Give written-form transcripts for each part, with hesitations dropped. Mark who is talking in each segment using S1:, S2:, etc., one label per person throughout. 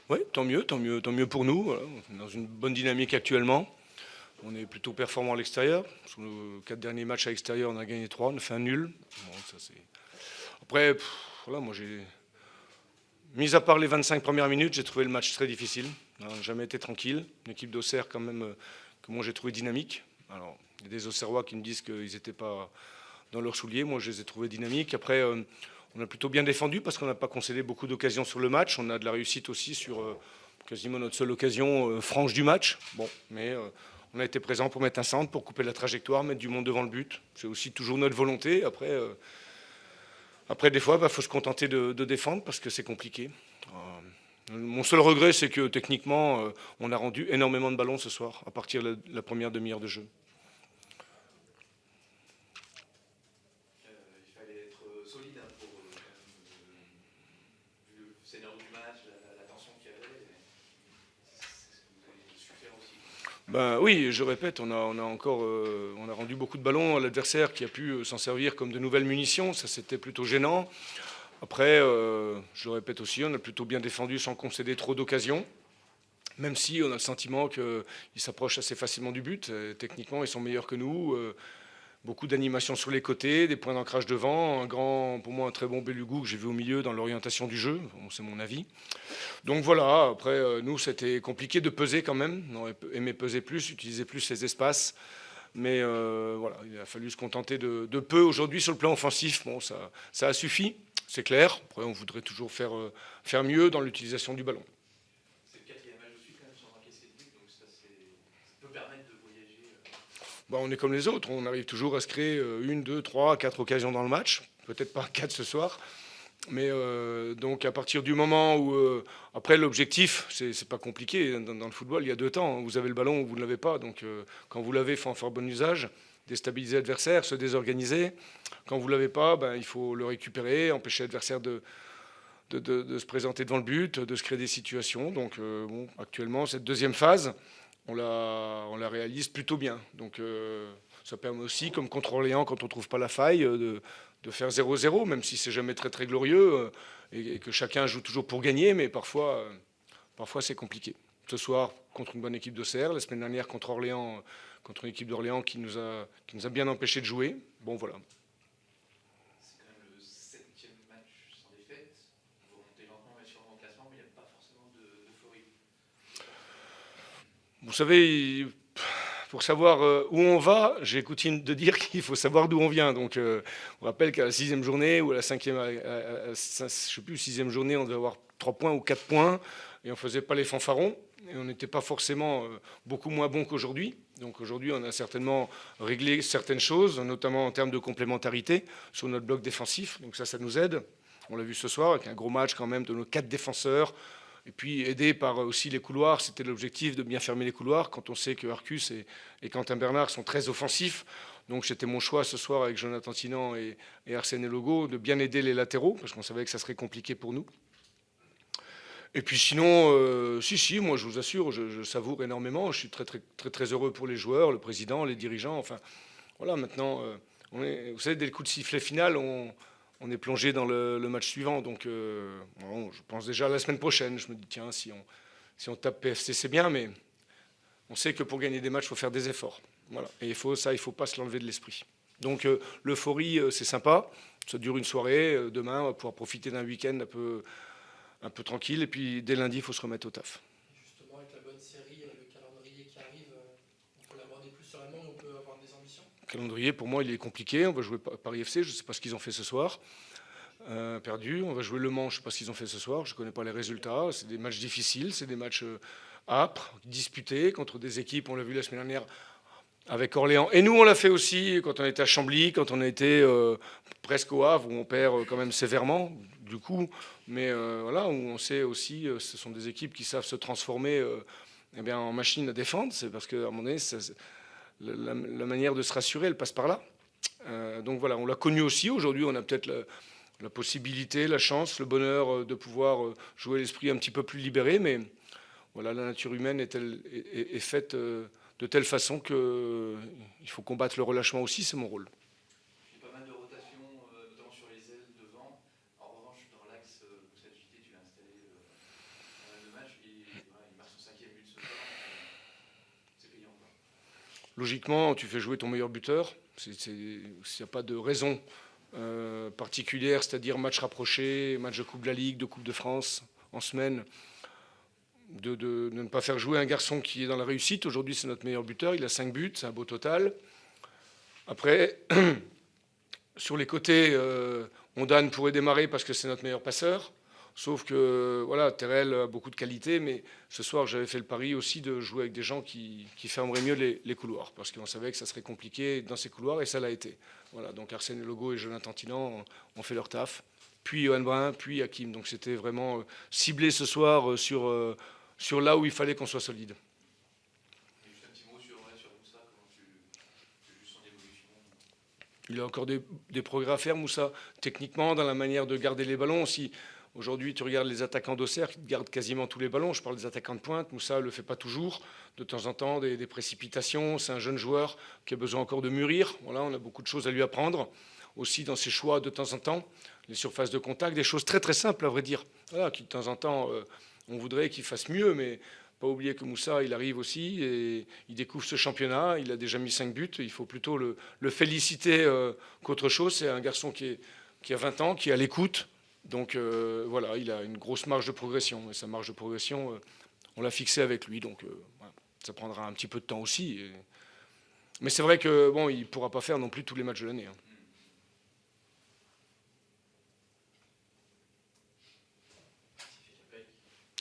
S1: Oui, tant mieux pour nous. Voilà. On est dans une bonne dynamique actuellement. On est plutôt performant à l'extérieur. Sur nos 4 derniers matchs à l'extérieur, on a gagné 3, on a fait un nul. Bon, ça, après, voilà, moi j'ai. Mis à part les 25 premières minutes, j'ai trouvé le match très difficile. On n'a jamais été tranquille. Une équipe d'Auxerre quand même que moi j'ai trouvé dynamique. Alors, il y a des Auxerrois qui me disent qu'ils n'étaient pas dans leurs souliers. Moi, je les ai trouvés dynamiques. Après, on a plutôt bien défendu parce qu'on n'a pas concédé beaucoup d'occasions sur le match. On a de la réussite aussi sur quasiment notre seule occasion franche du match. Bon, mais on a été présent pour mettre un centre, pour couper la trajectoire, mettre du monde devant le but. C'est aussi toujours notre volonté. Après des fois, il faut se contenter de défendre parce que c'est compliqué. Mon seul regret, c'est que techniquement, on a rendu énormément de ballons ce soir, à partir de la première demi-heure de jeu.
S2: Il fallait être solide pour vu le scénario du match, la tension qu'il y avait. Vous avez su faire aussi.
S1: Ben oui, je répète, on a rendu beaucoup de ballons à l'adversaire qui a pu s'en servir comme de nouvelles munitions. Ça, c'était plutôt gênant. Après, je le répète aussi, on a plutôt bien défendu sans concéder trop d'occasions. Même si on a le sentiment qu'ils s'approchent assez facilement du but. Techniquement, ils sont meilleurs que nous. Beaucoup d'animation sur les côtés, des points d'ancrage devant. Pour moi, un très bon Belugu que j'ai vu au milieu dans l'orientation du jeu. Bon, c'est mon avis. Donc voilà, après, nous, c'était compliqué de peser quand même. On aurait aimé peser plus, utiliser plus ces espaces. Mais voilà, il a fallu se contenter de peu aujourd'hui sur le plan offensif. Bon, ça a suffi, c'est clair. Après, on voudrait toujours faire mieux dans l'utilisation du ballon.
S2: C'est le quatrième match de suite quand même sans encaisser de but, donc ça peut permettre de voyager.
S1: Bon, on est comme les autres, on arrive toujours à se créer une, deux, trois, quatre occasions dans le match. Peut-être pas quatre ce soir. Mais donc à partir du moment où après l'objectif, c'est pas compliqué dans le football, il y a deux temps. Vous avez le ballon ou vous ne l'avez pas. Donc quand vous l'avez, il faut en faire bon usage, déstabiliser l'adversaire, se désorganiser. Quand vous l'avez pas, ben, il faut le récupérer, empêcher l'adversaire de se présenter devant le but, de se créer des situations. Donc bon, actuellement cette deuxième phase, on la réalise plutôt bien. Donc ça permet aussi, comme contre Orléans, quand on ne trouve pas la faille, de faire 0-0, même si c'est jamais très très glorieux et que chacun joue toujours pour gagner, mais parfois c'est compliqué. Ce soir, contre une bonne équipe de Serre, la semaine dernière contre Orléans, contre une équipe d'Orléans qui nous a bien empêché de jouer. Bon voilà.
S2: C'est quand même le septième match sans défaite. Vous remontez lentement mais sûrement au classement, mais il n'y a pas forcément d'euphorie.
S1: Vous savez, pour savoir où on va, j'ai coutume de dire qu'il faut savoir d'où on vient. Donc, on rappelle qu'à la 6e journée ou à la 5e, je ne sais plus, 6e journée, on devait avoir 3 points ou 4 points et on ne faisait pas les fanfarons. Et on n'était pas forcément beaucoup moins bon qu'aujourd'hui. Donc aujourd'hui, on a certainement réglé certaines choses, notamment en termes de complémentarité sur notre bloc défensif. Donc ça nous aide. On l'a vu ce soir avec un gros match quand même de nos 4 défenseurs. Et puis aidé par aussi les couloirs, c'était l'objectif de bien fermer les couloirs quand on sait que Arcus et Quentin Bernard sont très offensifs. Donc c'était mon choix ce soir avec Jonathan Tinan et Arsène Elogo de bien aider les latéraux parce qu'on savait que ça serait compliqué pour nous. Et puis sinon, si, moi je vous assure, je savoure énormément. Je suis très, très, très, très heureux pour les joueurs, le président, les dirigeants. Enfin, voilà, maintenant, vous savez, dès le coup de sifflet final, on est plongé dans le match suivant. Donc, bon, je pense déjà à la semaine prochaine. Je me dis, tiens, si on tape PFC, c'est bien, mais on sait que pour gagner des matchs, il faut faire des efforts. Voilà. Et il faut pas se l'enlever de l'esprit. Donc, l'euphorie, c'est sympa. Ça dure une soirée. Demain, on va pouvoir profiter d'un week-end un peu tranquille. Et puis, dès lundi, il faut se remettre au taf.
S3: Justement, avec la bonne série, le calendrier qui arrive, on peut l'aborder plus sereinement, on peut avoir des ambitions.
S1: Le calendrier, pour moi, il est compliqué. On va jouer Paris FC, je ne sais pas ce qu'ils ont fait ce soir. Perdu. On va jouer Le Mans, je ne sais pas ce qu'ils ont fait ce soir. Je ne connais pas les résultats. C'est des matchs difficiles, c'est des matchs âpres, disputés contre des équipes, on l'a vu la semaine dernière, avec Orléans. Et nous, on l'a fait aussi quand on était à Chambly, quand on était presque au Havre, où on perd quand même sévèrement, du coup. Mais voilà, où on sait aussi, ce sont des équipes qui savent se transformer eh bien, en machine à défendre. C'est parce qu'à un moment donné, la manière de se rassurer, elle passe par là. Donc voilà, on l'a connu aussi. Aujourd'hui, on a peut-être la possibilité, la chance, le bonheur de pouvoir jouer l'esprit un petit peu plus libéré. Mais voilà, la nature humaine est faite de telle façon qu'il faut combattre le relâchement aussi, c'est mon rôle.
S2: Il y a pas mal de rotations, notamment sur les ailes devant. En revanche, dans l'axe, pour cette JT, tu l'as installé pas mal de matchs.
S1: logiquement, tu fais jouer ton meilleur buteur. Il n'y a pas de raison particulière, c'est-à-dire match rapproché, match de Coupe de la Ligue, de Coupe de France en semaine, de ne pas faire jouer un garçon qui est dans la réussite. Aujourd'hui, c'est notre meilleur buteur. Il a 5 buts, c'est un beau total. Après, sur les côtés, Ondane pourrait démarrer parce que c'est notre meilleur passeur. Sauf que voilà, Terrell a beaucoup de qualité, mais ce soir j'avais fait le pari aussi de jouer avec des gens qui fermeraient mieux les couloirs, parce qu'on savait que ça serait compliqué dans ces couloirs, et ça l'a été. Voilà, donc Arsène Logo et Jonathan Tinan ont fait leur taf, puis Johan Brun, puis Hakim. Donc c'était vraiment ciblé ce soir sur là où il fallait qu'on soit solide.
S2: Et juste un petit mot sur Moussa, comment tu juges son évolution?
S1: Il a encore des progrès à faire, Moussa, techniquement, dans la manière de garder les ballons aussi. Aujourd'hui, tu regardes les attaquants d'Auxerre qui gardent quasiment tous les ballons. Je parle des attaquants de pointe. Moussa ne le fait pas toujours. De temps en temps, des précipitations. C'est un jeune joueur qui a besoin encore de mûrir. Voilà, on a beaucoup de choses à lui apprendre. Aussi dans ses choix de temps en temps. Les surfaces de contact, des choses très très simples à vrai dire. Voilà, qui de temps en temps, on voudrait qu'il fasse mieux. Mais pas oublier que Moussa, il arrive aussi et il découvre ce championnat. Il a déjà mis 5 buts. Il faut plutôt le féliciter qu'autre chose. C'est un garçon qui a 20 ans, qui est à l'écoute. Donc voilà, il a une grosse marge de progression. Et sa marge de progression, on l'a fixée avec lui. Donc voilà, ça prendra un petit peu de temps aussi. Mais c'est vrai que bon, il ne pourra pas faire non plus tous les matchs de l'année.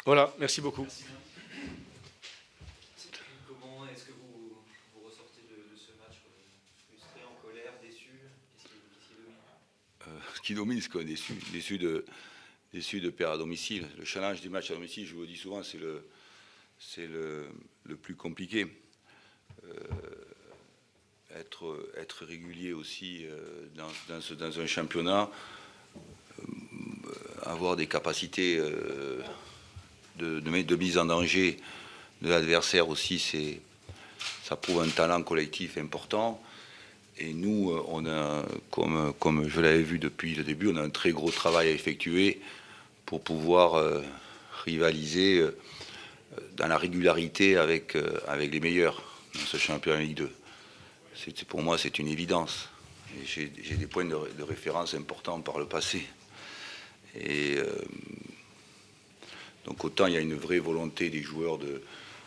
S1: Voilà, merci beaucoup.
S2: Merci bien. Comment est-ce que vous ressortez de ce match? Frustré, en colère, déçu? Qu'est-ce qui domine?
S4: Ce qui domine, c'est qu'on est déçu de perdre à domicile. Le challenge du match à domicile, je vous le dis souvent, c'est le plus compliqué. Être régulier aussi dans un championnat, avoir des capacités de mise en danger de l'adversaire aussi, ça prouve un talent collectif important. Et nous, on a, comme je l'avais vu depuis le début, on a un très gros travail à effectuer pour pouvoir rivaliser dans la régularité avec les meilleurs dans ce championnat Ligue 2. Pour moi, c'est une évidence. Et j'ai des points de référence importants par le passé. Et donc autant il y a une vraie volonté des joueurs de...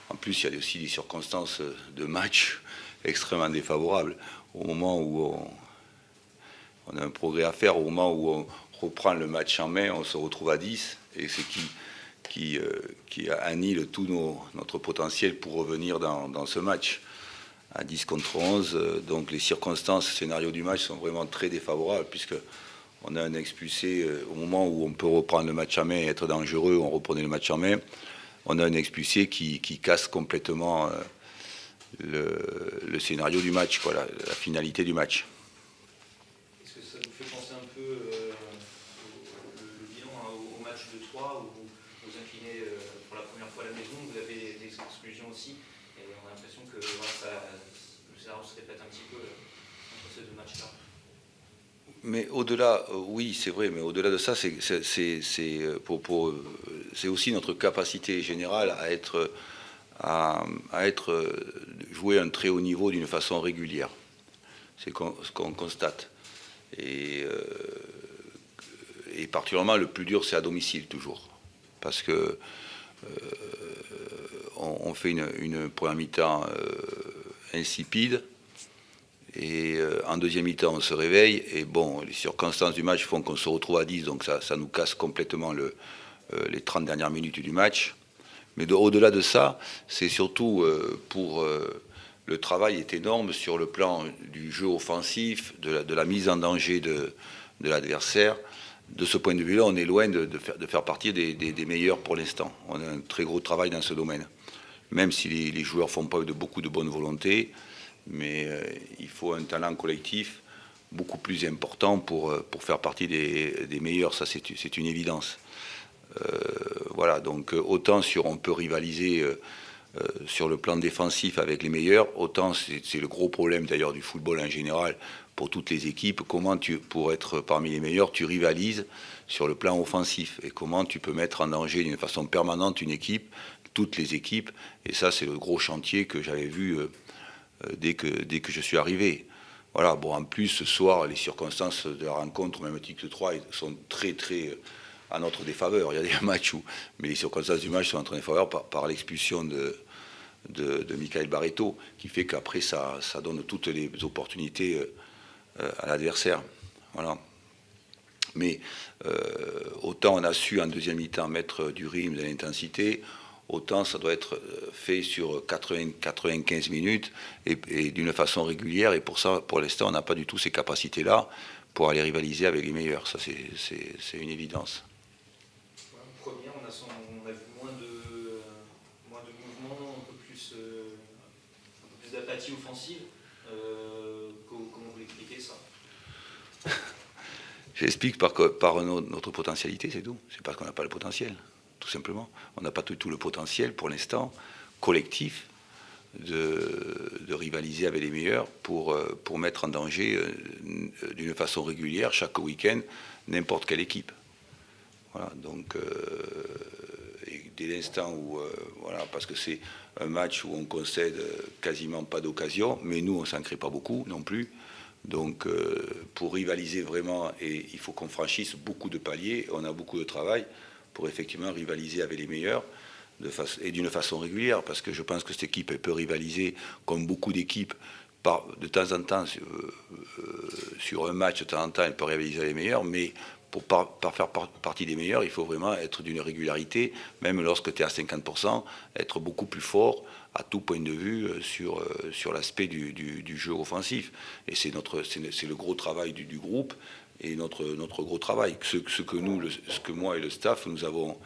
S4: En plus, il y a aussi des circonstances de match extrêmement défavorables. Au moment où on a un progrès à faire, au moment où on reprend le match en main, on se retrouve à 10, et c'est qui annihile tout notre potentiel pour revenir dans ce match. À 10 contre 11, donc les circonstances, scénarios du match sont vraiment très défavorables, puisqu'on a un expulsé au moment où on peut reprendre le match en main et être dangereux, on reprenait le match en main. On a un expulsé qui casse complètement le scénario du match, quoi, la finalité du match.
S2: Est-ce que ça vous fait penser un peu le bilan au match de Troyes où vous inclinez pour la première fois à la maison, vous avez des exclusions aussi, et on a l'impression que voilà, le scénario se répète un petit peu entre ces deux matchs-là?
S4: Mais au-delà, oui, c'est vrai, mais au-delà de ça, c'est aussi notre capacité générale à jouer un très haut niveau d'une façon régulière. C'est ce qu'on constate. Et particulièrement, le plus dur, c'est à domicile, toujours. Parce que on fait une première mi-temps insipide. Et en deuxième mi-temps, on se réveille. Et bon, les circonstances du match font qu'on se retrouve à 10. Donc ça nous casse complètement les 30 dernières minutes du match. Mais au-delà de ça, c'est surtout pour... le travail est énorme sur le plan du jeu offensif, de la mise en danger de l'adversaire. De ce point de vue-là, on est loin de faire partie des meilleurs pour l'instant. On a un très gros travail dans ce domaine. Même si les joueurs font preuve de beaucoup de bonne volonté, mais il faut un talent collectif beaucoup plus important pour faire partie des meilleurs. Ça, c'est une évidence. Voilà, donc autant on peut rivaliser sur le plan défensif avec les meilleurs, autant c'est le gros problème d'ailleurs du football en général pour toutes les équipes. Comment pour être parmi les meilleurs, tu rivalises sur le plan offensif, et comment tu peux mettre en danger d'une façon permanente une équipe, toutes les équipes. Et ça, c'est le gros chantier que j'avais vu dès que je suis arrivé. Voilà, bon, en plus, ce soir, les circonstances de la rencontre, même titre 3, sont très, très à notre défaveur. Il y a des matchs où... Mais les circonstances du match sont en notre défaveur par l'expulsion de Michael Barreto, qui fait qu'après, ça donne toutes les opportunités à l'adversaire. Voilà. Mais autant on a su en deuxième mi-temps mettre du rythme, de l'intensité, autant ça doit être fait sur 95 minutes et d'une façon régulière. Et pour ça, pour l'instant, on n'a pas du tout ces capacités-là pour aller rivaliser avec les meilleurs. Ça, c'est une évidence.
S2: Première, on a vu moins de mouvements, un peu plus d'apathie offensive. Comment vous l'expliquez ça?
S4: J'explique par notre potentialité, c'est tout. C'est parce qu'on n'a pas le potentiel, tout simplement. On n'a pas tout le potentiel, pour l'instant, collectif, de rivaliser avec les meilleurs pour mettre en danger d'une façon régulière, chaque week-end, n'importe quelle équipe. Voilà, donc, dès l'instant où... voilà, parce que c'est un match où on concède quasiment pas d'occasion, mais nous, on ne s'en crée pas beaucoup non plus. Donc, pour rivaliser vraiment, et il faut qu'on franchisse beaucoup de paliers, on a beaucoup de travail pour effectivement rivaliser avec les meilleurs et d'une façon régulière, parce que je pense que cette équipe elle peut rivaliser comme beaucoup d'équipes de temps en temps sur un match, de temps en temps, elle peut rivaliser avec les meilleurs, mais pour faire partie des meilleurs, il faut vraiment être d'une régularité, même lorsque tu es à 50%, être beaucoup plus fort à tout point de vue sur l'aspect du jeu offensif. Et c'est le gros travail du groupe et notre gros travail. Ce que moi et le staff, nous avons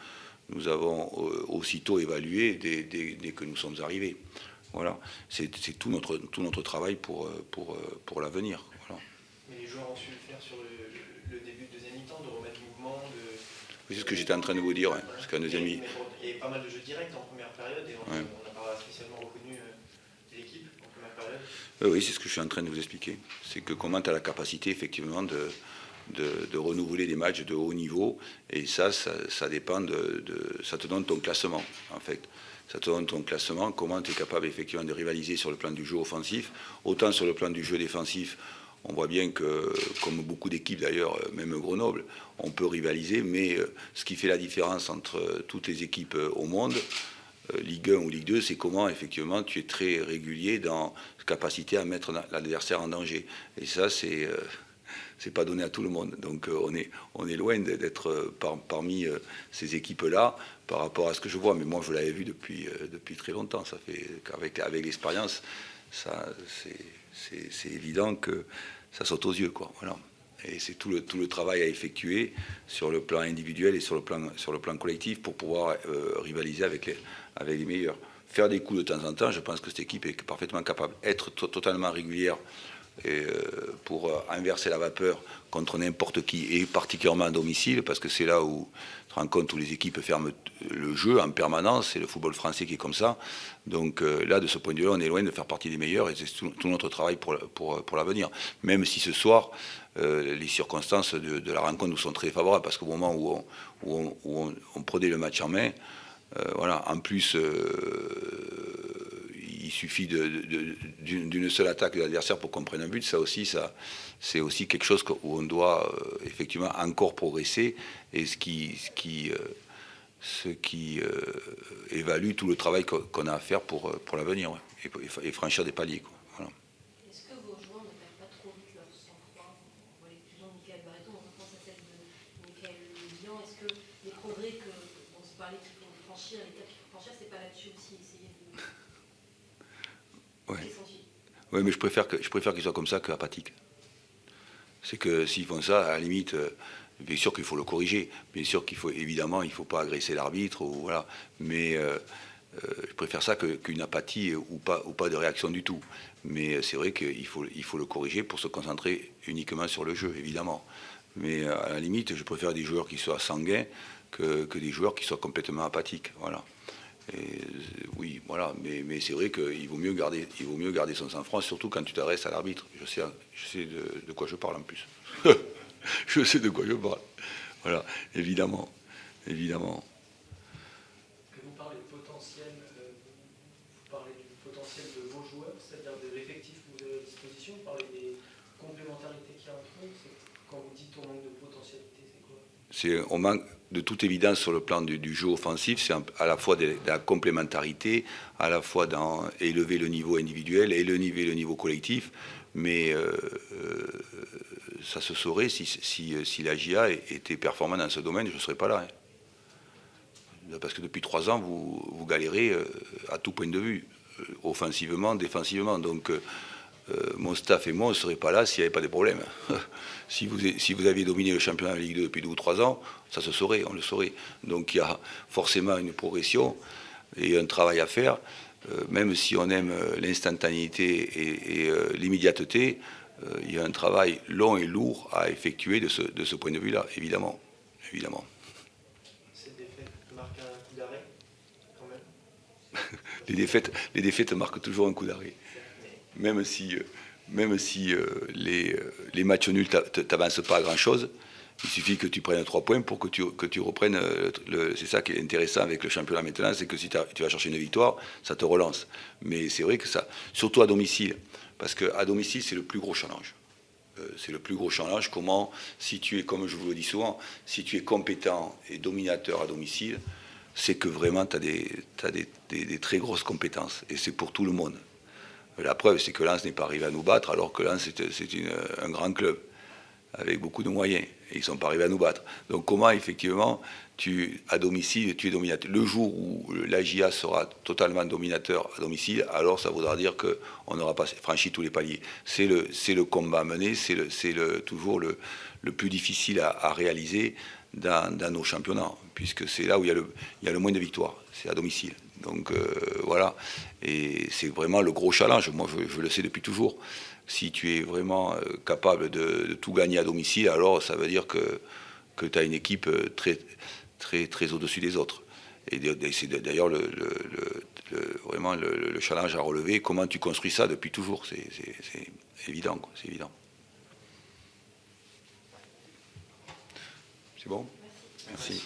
S4: aussitôt évalué dès que nous sommes arrivés. Voilà, c'est tout notre travail pour l'avenir. Voilà.
S3: Mais les joueurs ont su le faire sur le début de deuxième mi-temps, de remettre le mouvement.
S4: C'est ce que j'étais en train de vous dire. Ouais, parce qu'en deuxième mi-temps.
S3: Il y avait pas mal de jeux directs en première période et on n'a pas spécialement reconnu l'équipe en première période.
S4: Oui, c'est ce que je suis en train de vous expliquer. C'est que comment tu as la capacité effectivement de renouveler des matchs de haut niveau, et ça dépend ça te donne ton classement, en fait. Ça te donne ton classement, comment tu es capable effectivement de rivaliser sur le plan du jeu offensif, autant sur le plan du jeu défensif. On voit bien que, comme beaucoup d'équipes d'ailleurs, même Grenoble, on peut rivaliser, mais ce qui fait la différence entre toutes les équipes au monde, Ligue 1 ou Ligue 2, c'est comment effectivement tu es très régulier dans la capacité à mettre l'adversaire en danger. Et ça, c'est pas donné à tout le monde. Donc on est loin d'être parmi ces équipes-là par rapport à ce que je vois. Mais moi, je l'avais vu depuis très longtemps. Ça fait qu'avec l'expérience, c'est évident que ça saute aux yeux, quoi. Voilà. Et c'est tout le travail à effectuer sur le plan individuel et sur le plan collectif pour pouvoir rivaliser avec les meilleurs. Faire des coups de temps en temps, je pense que cette équipe est parfaitement capable. Être totalement régulière pour inverser la vapeur contre n'importe qui, et particulièrement à domicile, parce que c'est là où tu te rends compte où les équipes ferment le jeu en permanence, c'est le football français qui est comme ça. Donc là, de ce point de vue-là, on est loin de faire partie des meilleurs, et c'est tout notre travail pour l'avenir. Même si ce soir, les circonstances de la rencontre nous sont très favorables, parce qu'au moment où on prenait le match en main, voilà, en plus... il suffit d'une seule attaque de l'adversaire pour qu'on prenne un but. Ça aussi, c'est aussi quelque chose où on doit effectivement encore progresser, et ce qui évalue tout le travail qu'on a à faire pour l'avenir, ouais, et franchir des paliers, quoi. Voilà.
S5: Est-ce que vos joueurs ne perdent pas trop vite leur sang-froid? On voit l'exclusion de Michael Barreto, on repense à celle de Michael Bian. Est-ce que les progrès dont se parlait qu'il faut franchir, l'étape qu'il faut franchir, c'est pas là-dessus aussi essayer de...
S4: Oui, mais je préfère qu'ils soient comme ça qu'apathiques. C'est que s'ils font ça, à la limite, bien sûr qu'il faut le corriger. Bien sûr qu'il faut, évidemment, il ne faut pas agresser l'arbitre, ou voilà. Mais je préfère ça qu'une apathie ou pas de réaction du tout. Mais c'est vrai qu'il faut le corriger pour se concentrer uniquement sur le jeu, évidemment. Mais à la limite, je préfère des joueurs qui soient sanguins que des joueurs qui soient complètement apathiques. Voilà. Et, oui, voilà, mais c'est vrai qu'il vaut mieux garder son sang-froid, surtout quand tu t'adresses à l'arbitre. Je sais de quoi je parle en plus. Je sais de quoi je parle. Voilà, évidemment.
S3: Que vous parlez potentiel, vous parlez du potentiel de vos joueurs, c'est-à-dire des potentialité, c'est quoi?
S4: On manque de toute évidence sur le plan du jeu offensif, c'est à la fois de la complémentarité, à la fois dans élever le niveau individuel, élever le niveau collectif, mais ça se saurait si la GIA était performante dans ce domaine, je ne serais pas là. Parce que depuis 3 ans, vous galérez à tout point de vue, offensivement, défensivement. Donc mon staff et moi, on ne serait pas là s'il n'y avait pas de problèmes. si vous aviez dominé le championnat de Ligue 2 depuis 2 ou 3 ans, ça se saurait, on le saurait. Donc il y a forcément une progression et un travail à faire, même si on aime l'instantanéité et l'immédiateté, il y a un travail long et lourd à effectuer de ce point de vue-là, évidemment.
S3: Cette défaite marque un coup d'arrêt, quand même.
S4: Les défaites marquent toujours un coup d'arrêt. Même si les matchs nuls t'avancent pas à grand-chose, il suffit que tu prennes 3 points pour que tu reprennes. C'est ça qui est intéressant avec le championnat maintenant, c'est que si tu vas chercher une victoire, ça te relance. Mais c'est vrai que ça, surtout à domicile, parce qu'à domicile, c'est le plus gros challenge. C'est le plus gros challenge. Comment, si tu es, comme je vous le dis souvent, si tu es compétent et dominateur à domicile, c'est que vraiment tu as des très grosses compétences. Et c'est pour tout le monde. La preuve, c'est que Lens n'est pas arrivé à nous battre, alors que Lens, c'est un grand club, avec beaucoup de moyens. Et ils ne sont pas arrivés à nous battre. Donc comment, effectivement, à domicile, tu es dominateur. Le jour où l'AGIA sera totalement dominateur à domicile, alors ça voudra dire qu'on n'aura pas franchi tous les paliers. C'est le combat à mener, c'est toujours le plus difficile à réaliser dans nos championnats, puisque c'est là où il y a le moins de victoires, c'est à domicile. Donc voilà, et c'est vraiment le gros challenge. Moi, je le sais depuis toujours. Si tu es vraiment capable de tout gagner à domicile, alors ça veut dire que tu as une équipe très, très, très au-dessus des autres. Et c'est d'ailleurs vraiment le challenge à relever. Comment tu construis ça depuis toujours, c'est évident, quoi, c'est évident. C'est bon ? Merci.